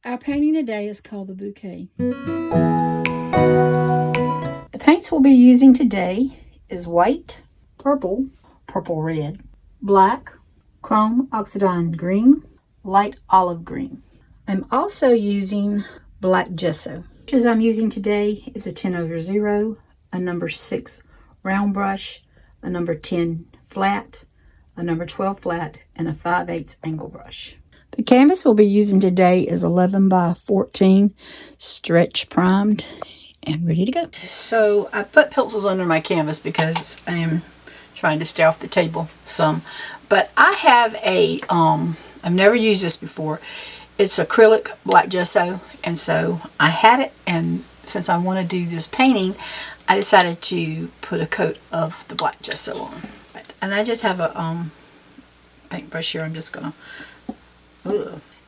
Our painting today is called The Bouquet. The paints we'll be using today is white, purple, purple red, black, chrome oxidine green, light olive green. I'm also using black gesso. The brushes I'm using today is a 10/0, a number 6 round brush, a number 10 flat, a number 12 flat, and a 5/8 angle brush. The canvas we'll be using today is 11 by 14, stretch primed and ready to go. So I put pencils under my canvas because I am trying to stay off the table some. But I have a, I've never used this before. It's acrylic black gesso, and so I had it, and since I want to do this painting, I decided to put a coat of the black gesso on. And I just have a paintbrush here. I'm just gonna,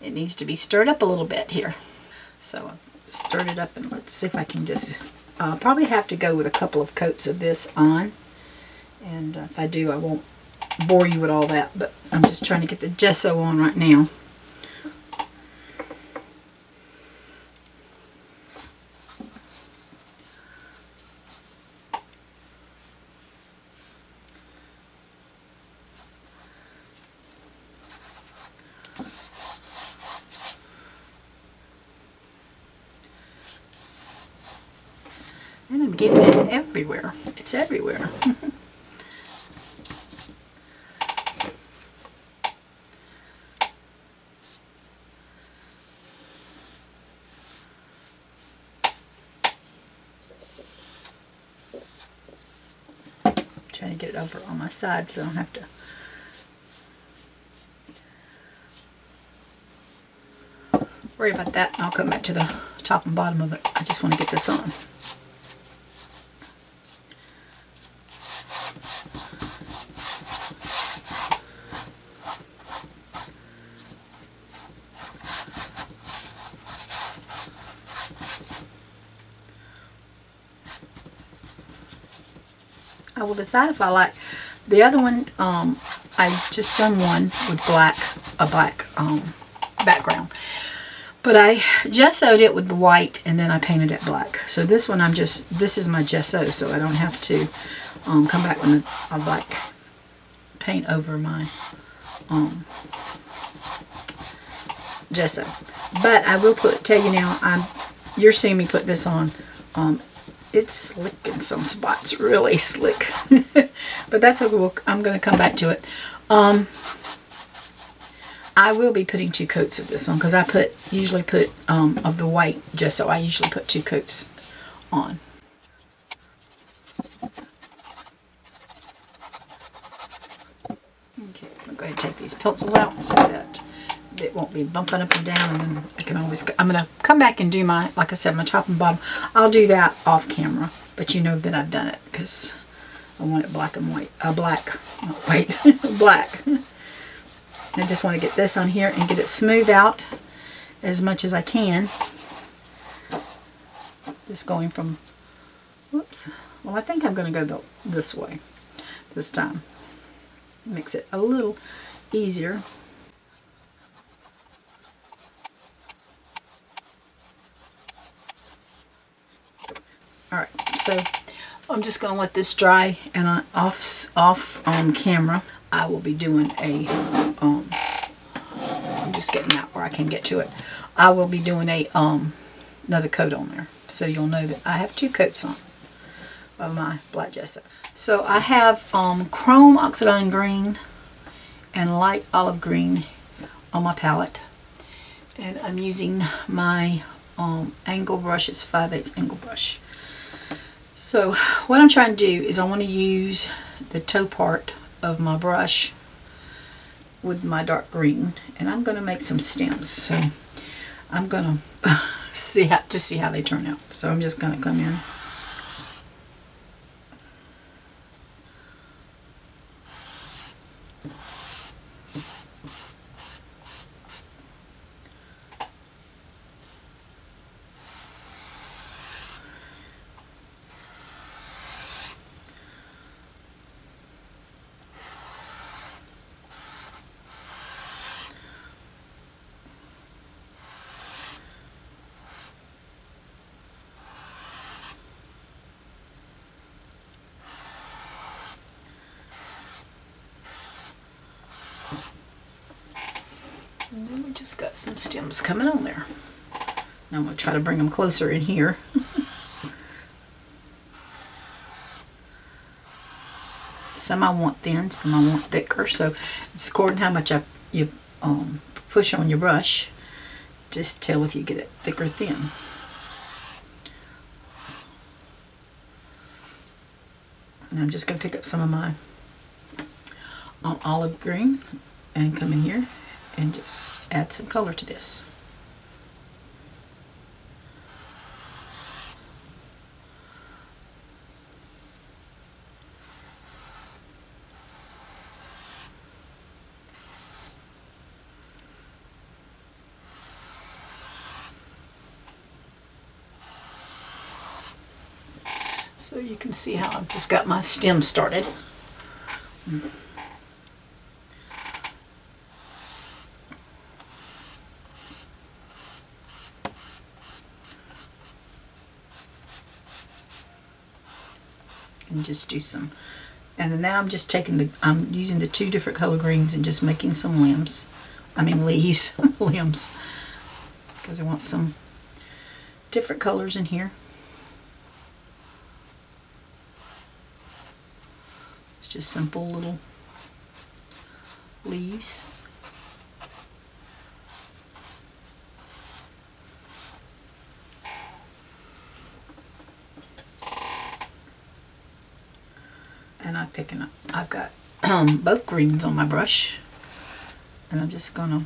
it needs to be stirred up a little bit here. So I stirred it up, and let's see if I can just, probably have to go with a couple of coats of this on. And if I do, I won't bore you with all that, but I'm just trying to get the gesso on right now. And I'm getting it everywhere. It's everywhere. Trying to get it over on my side so I don't have to. Worry about that, and I'll come back to the top and bottom of it. I just want to get this on. I will decide if I like the other one. I just done one with a black background, but I gessoed it with the white and then I painted it black. So this one this is my gesso, so I don't have to come back with a black paint over my gesso. But I will tell you now, you're seeing me put this on. It's slick in some spots, really slick. But that's okay. I'm going to come back to it. I will be putting 2 coats of this on because I usually put of the white gesso. I usually put 2 coats on. Okay, I'm going to go ahead and take these pencils out so that it won't be bumping up and down, and then I can always, I'm going to come back and do my, like I said, my top and bottom. I'll do that off camera, but you know that I've done it because I want it black and white, black, not white, black. I just want to get this on here and get it smooth out as much as I can. Just going from, whoops, well I think I'm going to go this way this time. Makes it a little easier. Alright, so I'm just going to let this dry, and off camera I will be doing a, I'm just getting out where I can get to it. I will be doing a another coat on there, so you'll know that I have 2 coats on of my black gesso. So I have chrome oxidine green and light olive green on my palette, and I'm using my angle brush. It's 5/8 angle brush. So what I'm trying to do is I want to use the toe part of my brush with my dark green, and I'm going to make some stems. So I'm going to see how they turn out. So I'm just going to come in. just got some stems coming on there. Now I'm going to try to bring them closer in here. Some I want thin, some I want thicker, so it's according to how much you push on your brush. Just tell if you get it thick or thin. And I'm just going to pick up some of my olive green and come in here and just add some color to this. So you can see how I've just got my stem started. And just do some, and then now I'm just taking I'm using the 2 different color greens and just making some leaves, limbs, because I want some different colors in here. It's just simple little leaves. And I've got both greens on my brush, and I'm just gonna,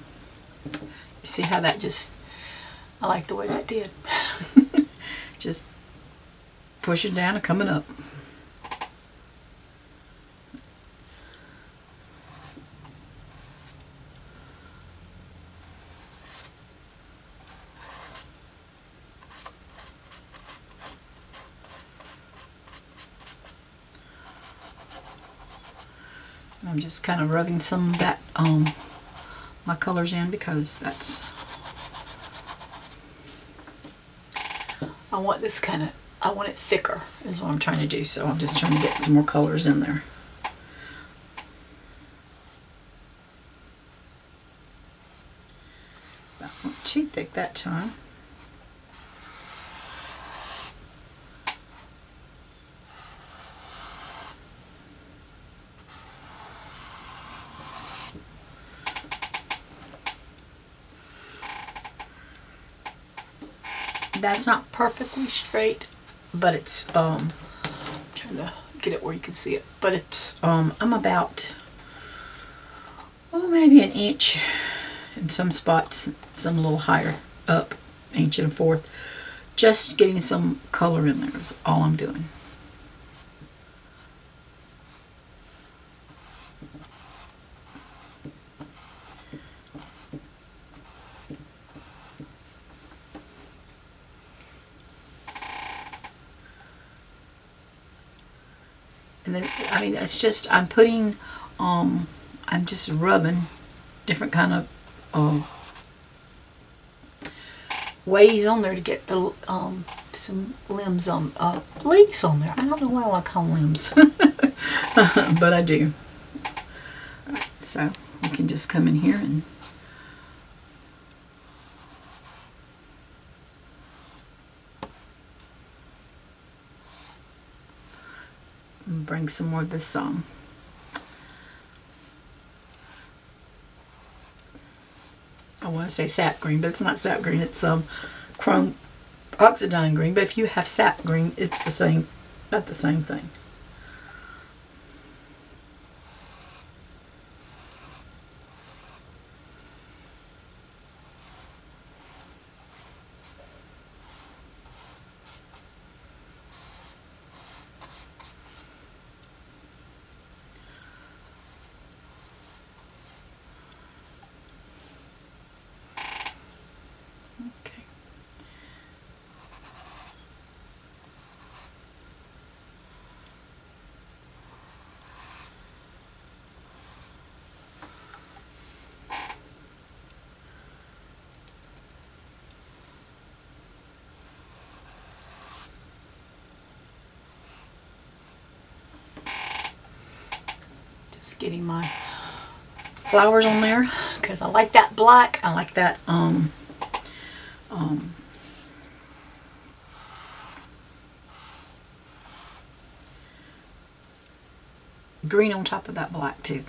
see how that I like the way that did. Just pushing down and coming up. I'm just kind of rubbing some of that my colors in, because I want it thicker is what I'm trying to do, so I'm just trying to get some more colors in there. Not too thick that time. That's not perfectly straight, but it's I'm trying to get it where you can see it, but it's I'm about maybe an inch in some spots, some a little higher up, 1.25 inches, just getting some color in there is all I'm doing. And then, it's just, I'm just rubbing different kind of ways on there to get the some limbs on leaves on there. I don't know why I call them limbs, but I do. Alright, so you can just come in here and bring some more of this I want to say sap green, but it's not sap green, it's chrome oxidine green, but if you have sap green, it's the same, about the same thing. Okay. Just getting my flowers on there, because I like that black. I like that green on top of that black too.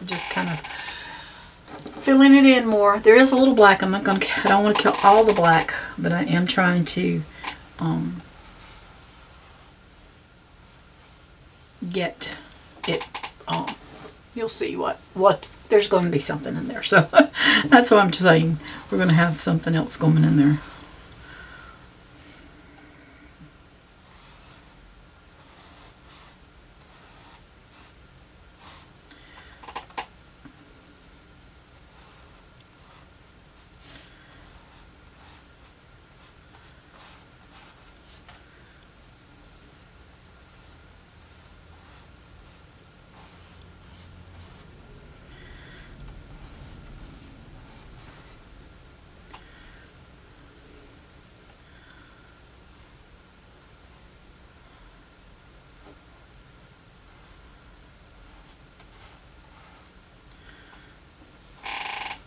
Just kind of filling it in more. There is a little black. I don't want to kill all the black, but I am trying to get it. You'll see what there's going to be something in there. So that's what I'm saying. We're going to have something else going in there.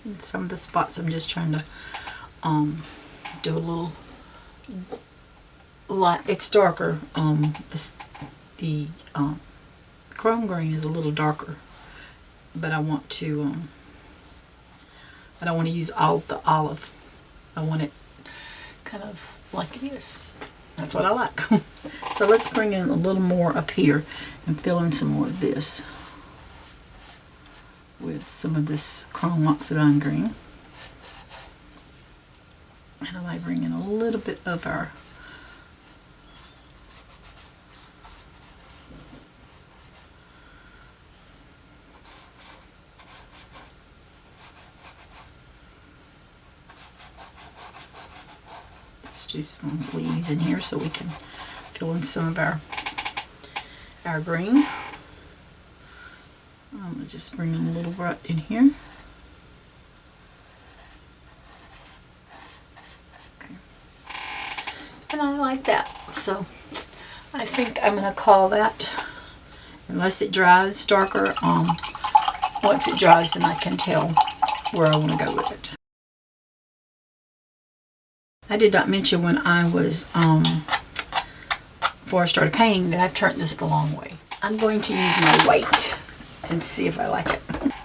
In some of the spots I'm just trying to do a little light. It's darker. The chrome green is a little darker, but I want to I don't want to use all of the olive. I want it kind of like it is. That's what I like. So let's bring in a little more up here and fill in some more of this with some of this chrome oxidine green. And I might bring in a little bit of our let's do some leaves in here so we can fill in some of our green. I'm going to just bring in a little right in here. Okay. And I like that. So I think I'm going to call that, unless it dries darker. Once it dries, then I can tell where I want to go with it. I did not mention when I was, before I started painting, that I've turned this the long way. I'm going to use my white and see if I like it.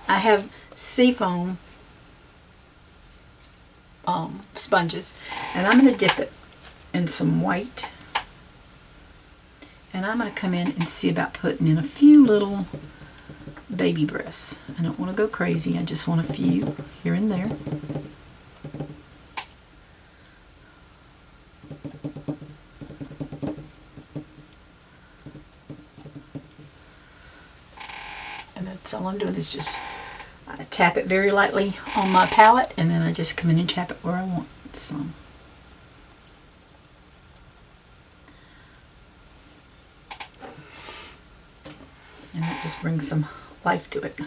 I have seafoam sponges, and I'm going to dip it in some white, and I'm going to come in and see about putting in a few little baby breaths. I don't want to go crazy, I just want a few here and there. And that's all I'm doing is just tap it very lightly on my palette, and then I just come in and tap it where I want some. And that just brings some life to it.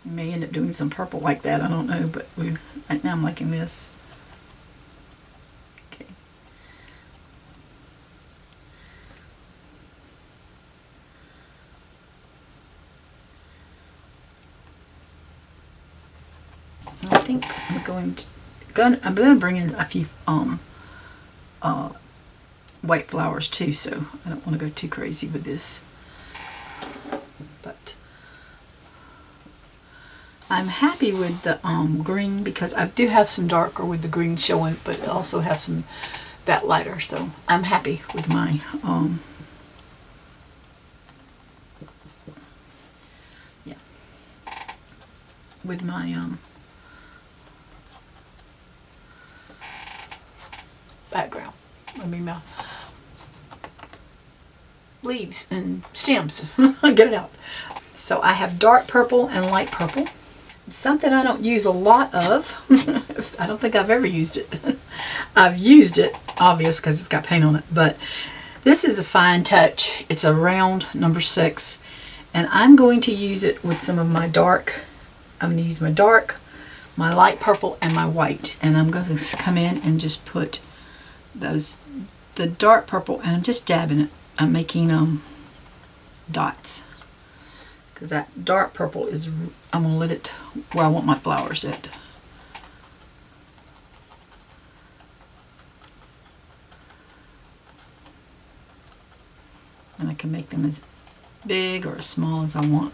We may end up doing some purple like that, I don't know, but right now I'm liking this. Okay. I think I'm going to bring in a few white flowers too, so I don't want to go too crazy with this. But I'm happy with the green, because I do have some darker with the green showing, but I also have some that lighter, so I'm happy with my with my background. I mean, leaves and stems. Get it out. So I have dark purple and light purple. Something I don't use a lot of. I don't think I've ever used it. I've used it, obvious, because it's got paint on it, but this is a fine touch. It's a round number 6, and I'm going to use it with some of my dark. I'm going to use my dark, my light purple, and my white, and I'm going to come in and just put the dark purple, and I'm just dabbing it. I'm making dots, because that dark purple is, I'm going to let it where I want my flowers at. And I can make them as big or as small as I want.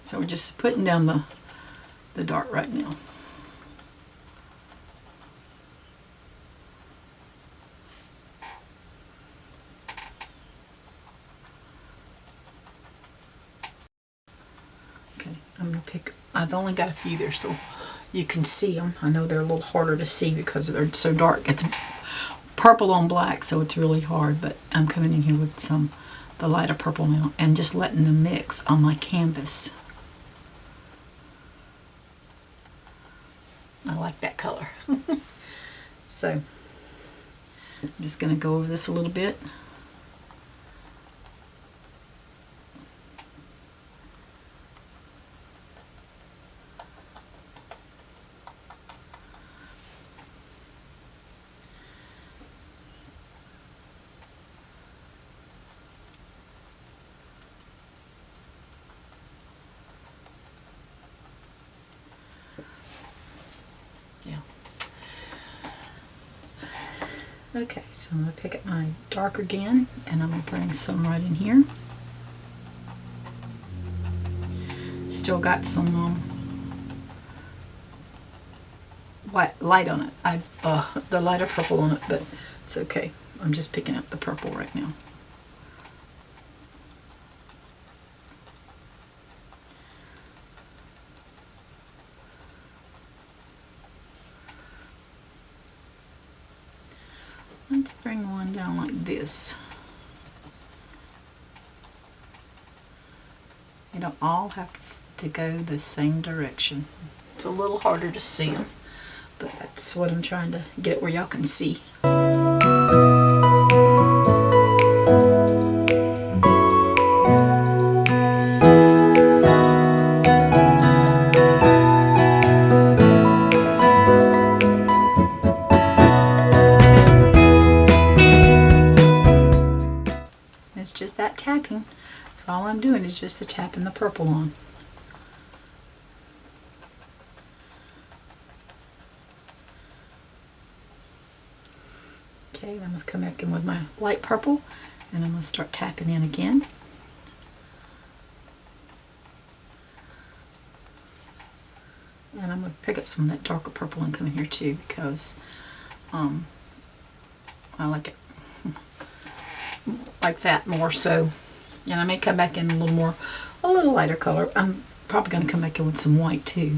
So we're just putting down the dart right now. Okay, I'm going to pick, I've only got a few there so you can see them. I know they're a little harder to see because they're so dark. It's purple on black, so it's really hard, but I'm coming in here with the lighter purple now and just letting them mix on my canvas. I like that color. So I'm just going to go over this a little bit. Okay, so I'm going to pick up my dark again, and I'm going to bring some right in here. Still got some white light on it. The lighter purple on it, but it's okay. I'm just picking up the purple right now. Let's bring one down like this. They don't all have to go the same direction. It's a little harder to see them, but that's what I'm trying to get it where y'all can see. It's just that tapping. So all I'm doing is just tapping the purple on. Okay, then I'm going to come back in with my light purple, and I'm going to start tapping in again. And I'm going to pick up some of that darker purple and come in here too, because I like it like that more so. And I may come back in a little lighter color. I'm probably going to come back in with some white too.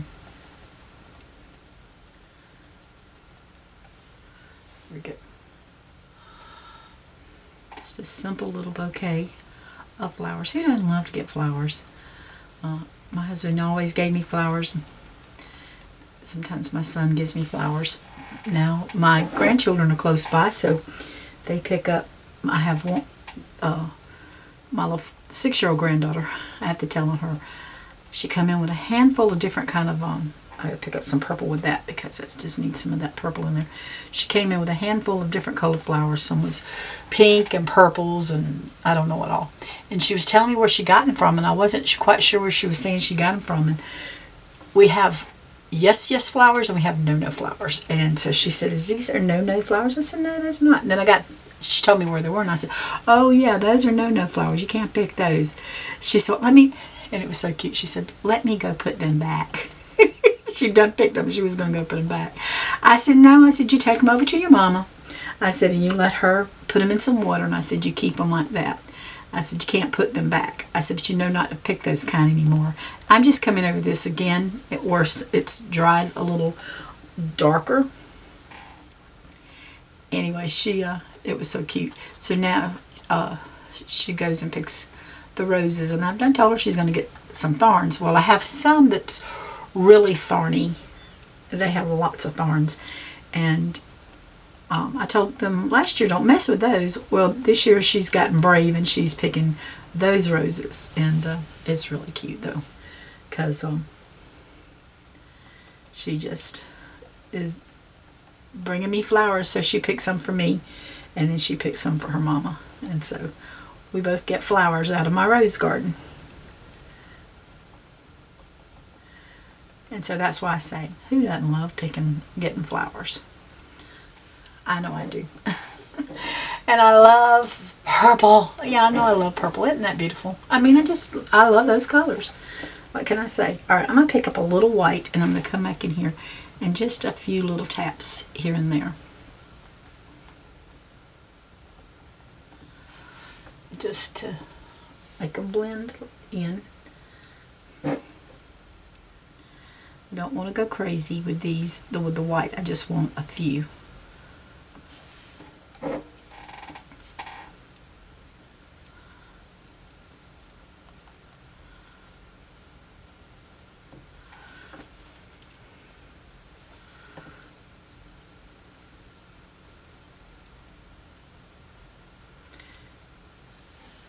There we go. Just a simple little bouquet of flowers. Who doesn't love to get flowers? My husband always gave me flowers. Sometimes my son gives me flowers. Now my grandchildren are close by, so they pick up. I have one, my little 6-year-old granddaughter. I have to tell her, she come in with a handful of different kind of I gotta pick up some purple with that because it just needs some of that purple in there. She came in with a handful of different colored flowers. Some was pink and purples and I don't know what all. And she was telling me where she got them from, and I wasn't quite sure where she was saying she got them from. And we have yes flowers and we have no flowers. And so she said, "Is these are no flowers?" I said, "No, those are not." And then she told me where they were, and I said, "Oh yeah, those are no flowers. You can't pick those." She said, "Let me," and it was so cute. She said, "Let me go put them back." She done picked them. She was going to go put them back. I said, "No." I said, "You take them over to your mama." I said, "And you let her put them in some water." And I said, "You keep them like that." I said, "You can't put them back." I said, "But you know not to pick those kind anymore." I'm just coming over this again. It's dried a little darker. anyway, it was so cute. So now she goes and picks the roses, and I've done told her she's going to get some thorns. Well, I have some that's really thorny. They have lots of thorns, and I told them last year don't mess with those. Well, this year she's gotten brave and she's picking those roses, and it's really cute though, because she just is bringing me flowers. So she picks some for me, and then she picks some for her mama, and so we both get flowers out of my rose garden. And so that's why I say, who doesn't love getting flowers? I know I do. And I love purple. Yeah, I know I love purple. Isn't that beautiful? I mean, I love those colors. What can I say? All right, I'm going to pick up a little white, and I'm going to come back in here and just a few little taps here and there. Just to make them blend in. I don't want to go crazy with these, with the white. I just want a few.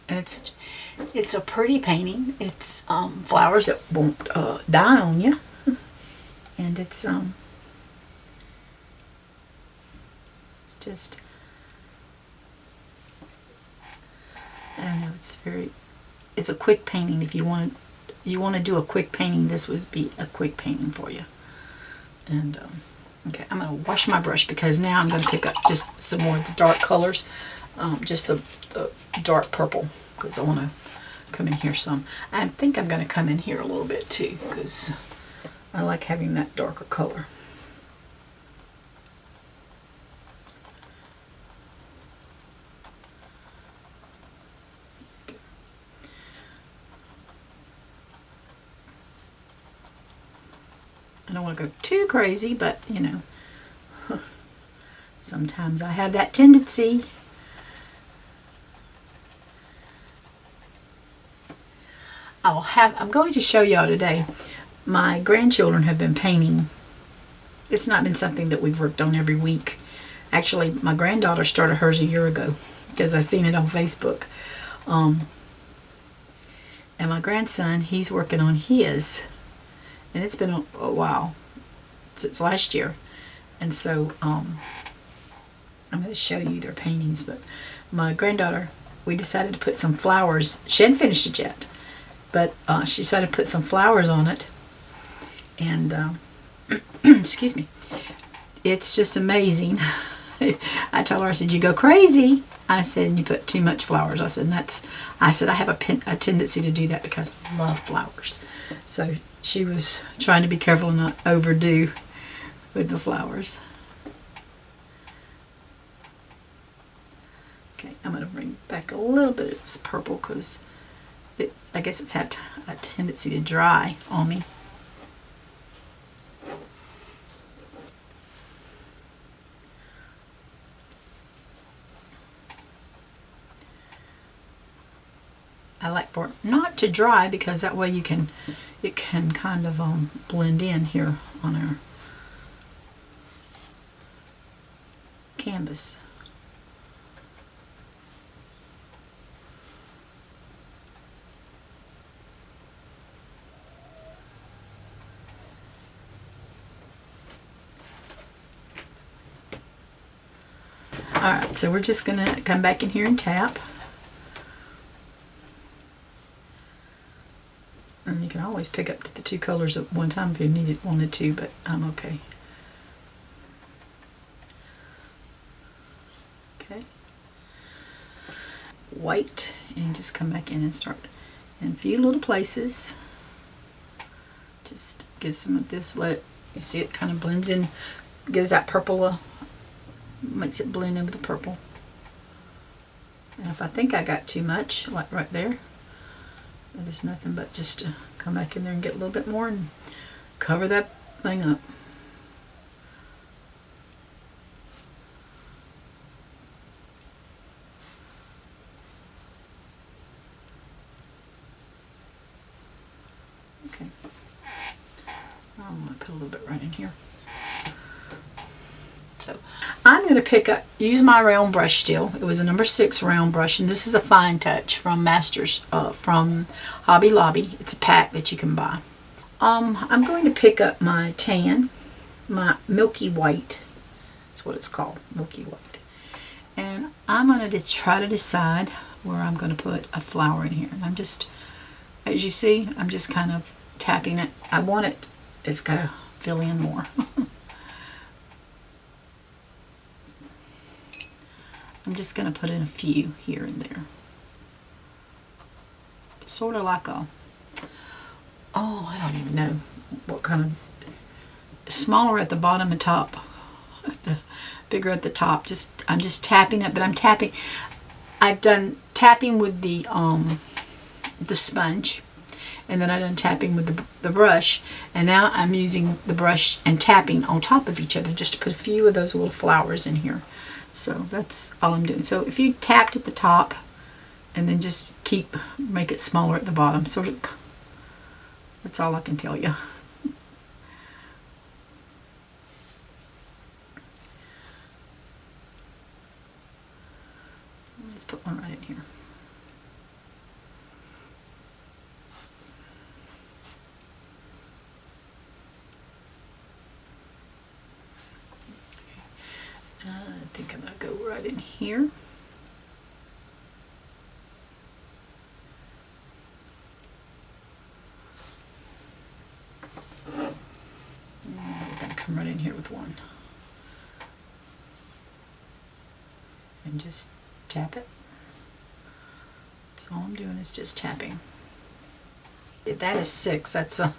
And it's a pretty painting. It's flowers that won't die on you, and it's just, I don't know. It's a quick painting. If you want to do a quick painting, this would be a quick painting for you. And okay, I'm gonna wash my brush because now I'm gonna pick up just some more of the dark colors, just the dark purple, because I want to come in here some. I think I'm going to come in here a little bit too, because I like having that darker color. I don't want to go too crazy, but you know, sometimes I have that tendency. I'm going to show y'all today. My grandchildren have been painting. It's not been something that we've worked on every week. Actually, my granddaughter started hers a year ago because I seen it on Facebook. And my grandson, he's working on his. And it's been a while, since last year. And so I'm going to show you their paintings. But my granddaughter, we decided to put some flowers. She hadn't finished it yet. But she decided to put some flowers on it, and excuse me, it's just amazing. I told her, I said, you go crazy. I said, you put too much flowers. I said, I have a tendency to do that because I love flowers. So she was trying to be careful and not overdo with the flowers. Okay, I'm going to bring back a little bit of this purple because I guess it's had a tendency to dry on me. I like for it not to dry because that way it can kind of blend in here on our canvas. Alright, so we're just going to come back in here and tap. And you can always pick up to the two colors at one time if you wanted to, but I'm okay. Okay. White, and just come back in and start in a few little places. Just give some of this, you see it kind of blends in, gives that purple makes it blend in with the purple. And if I think I got too much, like right there, that is nothing but just to come back in there and get a little bit more and cover that thing up. Okay. I'm going to put a little bit right in here. So I'm going to use my round brush still. It was a number 6 round brush, and this is a Fine Touch from from Hobby Lobby. It's a pack that you can buy. I'm going to pick up my tan, my Milky White. That's what it's called, Milky White. And I'm going to try to decide where I'm going to put a flower in here. And I'm just, as you see, I'm just kind of tapping it. I want it's got to fill in more. I'm just going to put in a few here and there. Sort of like I don't even know what kind of, smaller at the bottom and top, the bigger at the top. I'm just tapping it, but I'm tapping. I've done tapping with the sponge, and then I've done tapping with the brush, and now I'm using the brush and tapping on top of each other just to put a few of those little flowers in here. So that's all I'm doing. So if you tapped at the top and then just make it smaller at the bottom, sort of, that's all I can tell you. Let's put one right in here. I think I'm going to go right in here. And we're going to come right in here with one. And just tap it. That's all I'm doing is just tapping. That is 6. That's a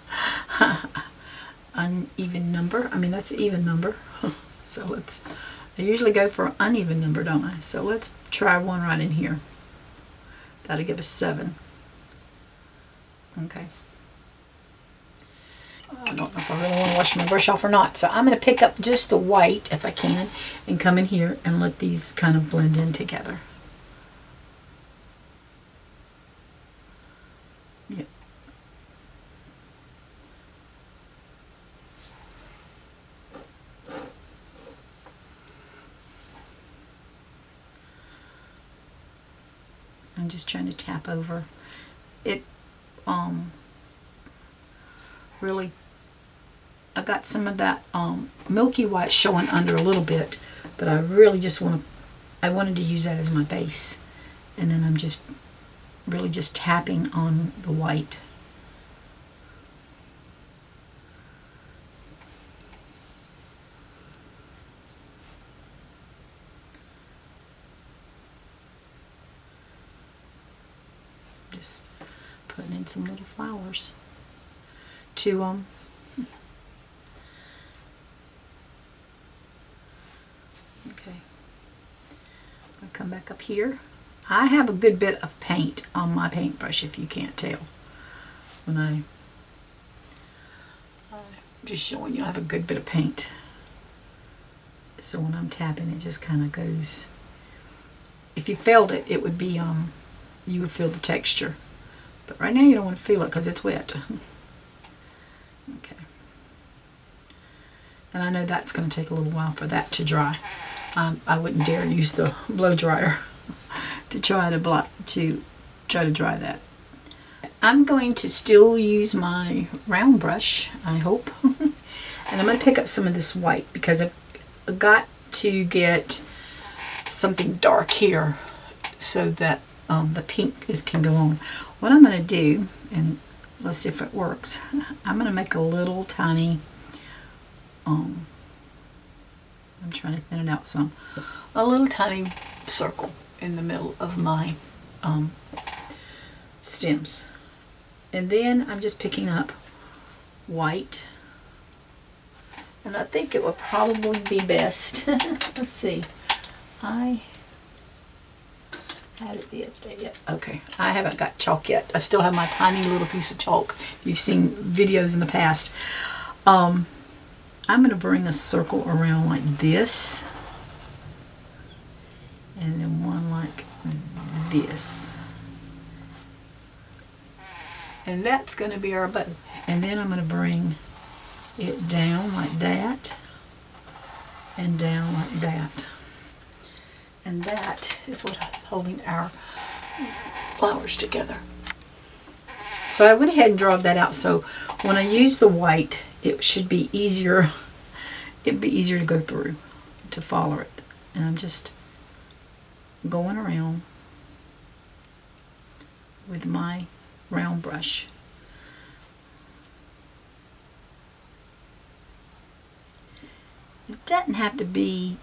uneven number. I mean, that's an even number. So I usually go for an uneven number, don't I? So let's try one right in here. That'll give us 7. Okay. I don't know if I really want to wash my brush off or not. So I'm going to pick up just the white, if I can, and come in here and let these kind of blend in together. Yep. I'm just trying to tap over it. Really, I got some of that Milky White showing under a little bit, but I really just wanted to use that as my base, and then I'm just really just tapping on the white. Just putting in some little flowers to okay. I'll come back up here. I have a good bit of paint on my paintbrush, if you can't tell. When I'm just showing you, I have a good bit of paint. So when I'm tapping, it just kind of goes. If you felt it, it would be you would feel the texture. But right now you don't want to feel it because it's wet. Okay. And I know that's going to take a little while for that to dry. I wouldn't dare use the blow dryer to try to dry that. I'm going to still use my round brush, I hope. And I'm going to pick up some of this white because I've got to get something dark here so that the pink can go on. What I'm going to do, and let's see if it works, I'm going to make a little tiny, I'm trying to thin it out some, a little tiny circle in the middle of my stems. And then I'm just picking up white. And I think it would probably be best. Let's see. I had it the other day yet. Okay, I haven't got chalk yet. I still have my tiny little piece of chalk. You've seen videos in the past. I'm going to bring a circle around like this. And then one like this. And that's going to be our bow. And then I'm going to bring it down like that and down like that. And that is what is holding our flowers together. So I went ahead and draw that out. So when I use the white, it should be easier. It'd be easier to go through, to follow it. And I'm just going around with my round brush. It doesn't have to be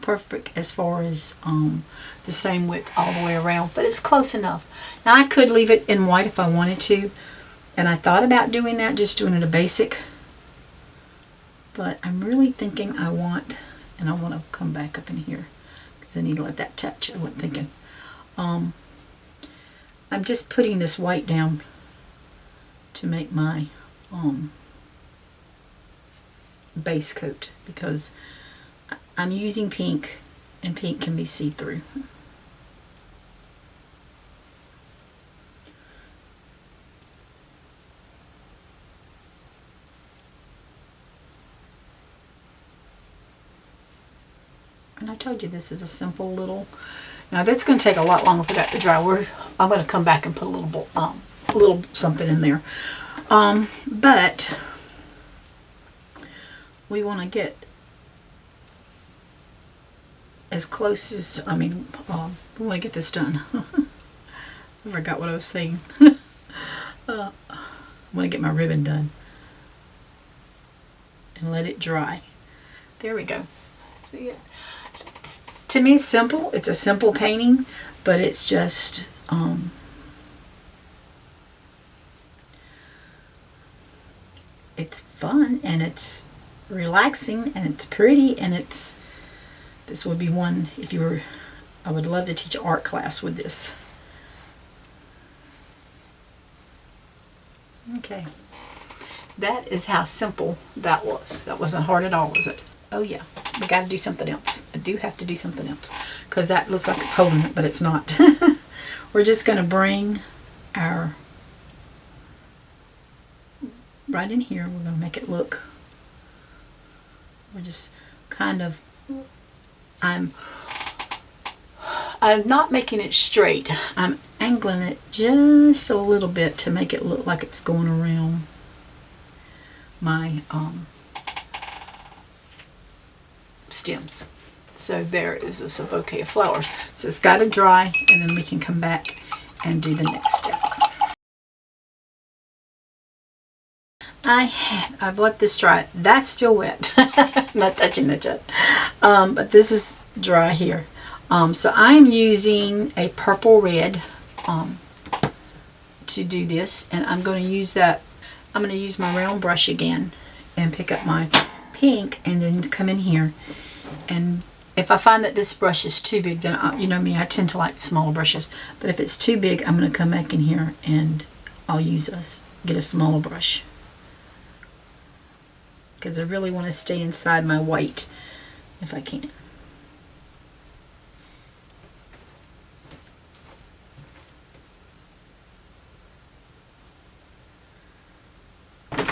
perfect as far as the same width all the way around, but it's close enough. Now I could leave it in white if I wanted to, and I thought about doing that, just doing it a basic, but I'm really thinking I want to come back up in here because I need to let that touch. I wasn't thinking. I'm just putting this white down to make my base coat because I'm using pink, and pink can be see-through. And I told you this is a simple little. Now that's going to take a lot longer for that to dry. I'm going to come back and put a little something in there. But we want to get as close as, we want to get this done. I forgot what I was saying. I want to get my ribbon done and let it dry. There we go. See it? To me, it's simple. It's a simple painting, but it's just it's fun and it's relaxing and it's pretty and this would be one if you were. I would love to teach an art class with this. Okay, that is how simple that was. That wasn't hard at all, was it? Oh yeah, we got to do something else. I do have to do something else because that looks like it's holding it, but it's not. We're just going to bring our right in here. We're going to make it look. We're just kind of. I'm not making it straight. I'm angling it just a little bit to make it look like it's going around my stems. So there is a bouquet of flowers. So it's got to dry and then we can come back and do the next step. I've let this dry. That's still wet. I'm not touching it yet. But this is dry here. So I'm using a purple red to do this, and I'm going to use that. I'm going to use my round brush again and pick up my pink and then come in here. And if I find that this brush is too big, then you know me, I tend to like smaller brushes. But if it's too big, I'm going to come back in here and I'll get a smaller brush. Because I really want to stay inside my white if I can.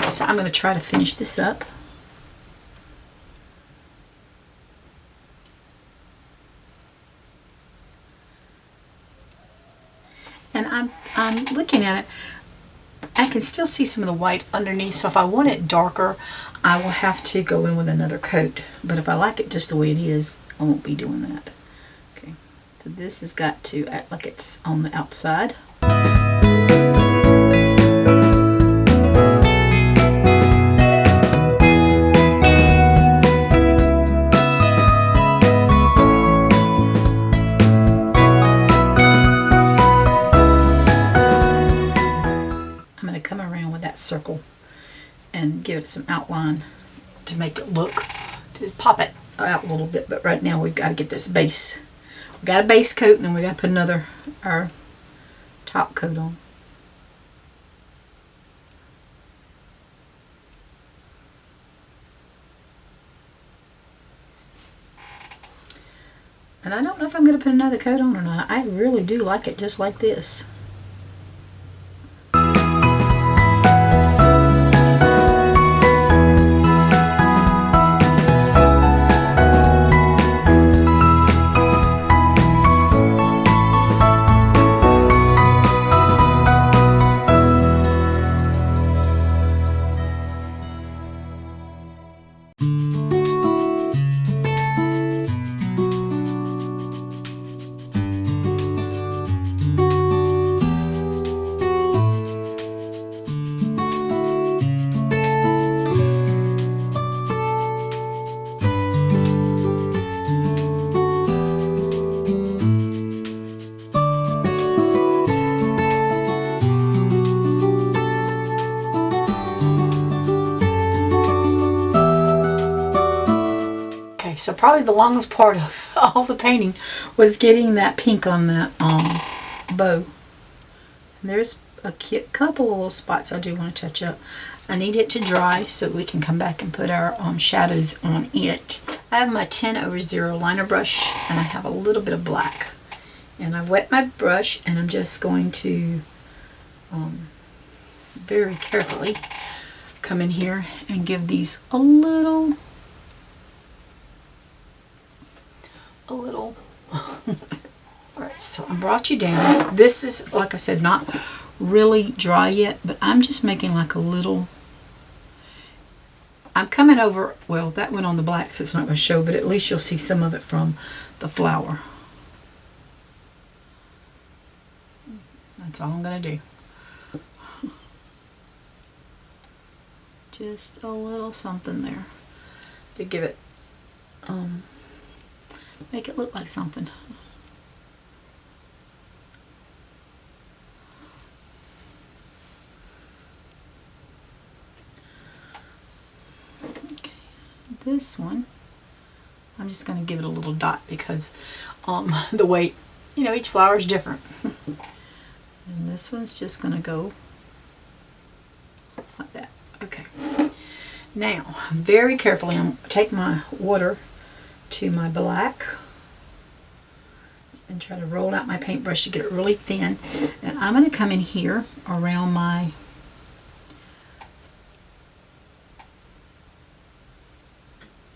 So I'm going to try to finish this up. And I'm looking at it. I can still see some of the white underneath, so if I want it darker, I will have to go in with another coat. But if I like it just the way it is, I won't be doing that. Okay, so this has got to act like it's on the outside. Circle and give it some outline to make it look, to pop it out a little bit. But right now we've got to get this base. We've got a base coat and then we got to put our top coat on. And I don't know if I'm going to put another coat on or not. I really do like it just like this. probably the longest part of all the painting was getting that pink on that bow. And there's a couple of little spots I do want to touch up. I need it to dry so we can come back and put our shadows on it. I have my 10/0 liner brush, and I have a little bit of black. And I've wet my brush, and I'm just going to very carefully come in here and give these a little Alright, so I brought you down. This is, like I said, not really dry yet, but I'm just making like a little, I'm coming over, well, that went on the black, so it's not going to show, but at least you'll see some of it from the flower. That's all I'm going to do. Just a little something there to give it, make it look like something. Okay, this one, I'm just going to give it a little dot because the weight, you know, each flower is different. And this one's just going to go like that. Okay. Now, very carefully, I'm going to take my water to my black and try to roll out my paintbrush to get it really thin. And I'm going to come in here around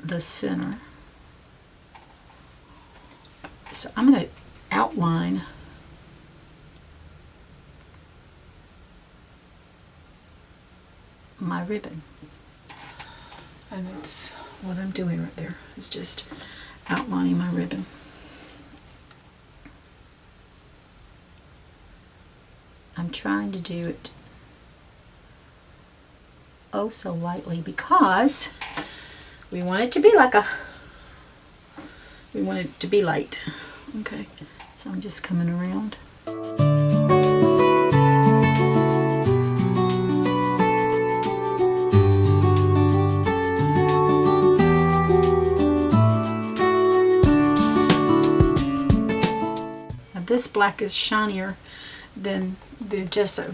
the center. So I'm going to outline my ribbon. And that's what I'm doing right there, is just outlining my ribbon. I'm trying to do it oh so lightly because we want it to be like we want it to be light. Okay, so I'm just coming around. This black is shinier than the gesso.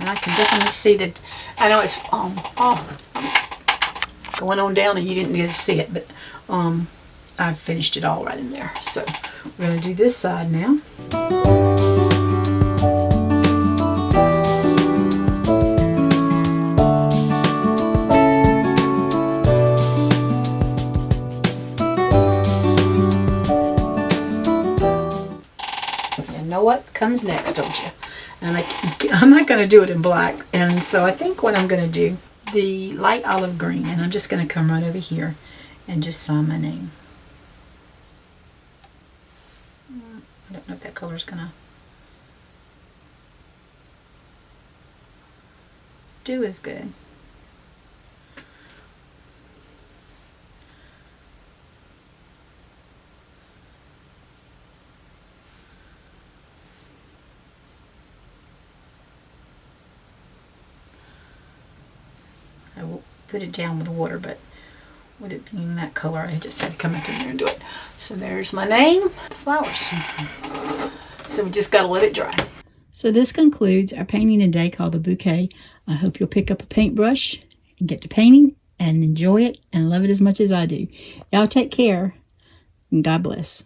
And I can definitely see that. I know it's going on down and you didn't get to see it, but I've finished it all right in there. So we're going to do this side now. You know what comes next, don't you? And I'm not going to do it in black, and so I think what I'm going to do, the light olive green, and I'm just going to come right over here and just sign my name. I don't know if that color is going to do as good. I will put it down with water, but with it being that color, I just had to come back in there and do it. So there's my name, the flowers. So we just got to let it dry. So this concludes our painting today called The Bouquet. I hope you'll pick up a paintbrush and get to painting and enjoy it and love it as much as I do. Y'all take care and God bless.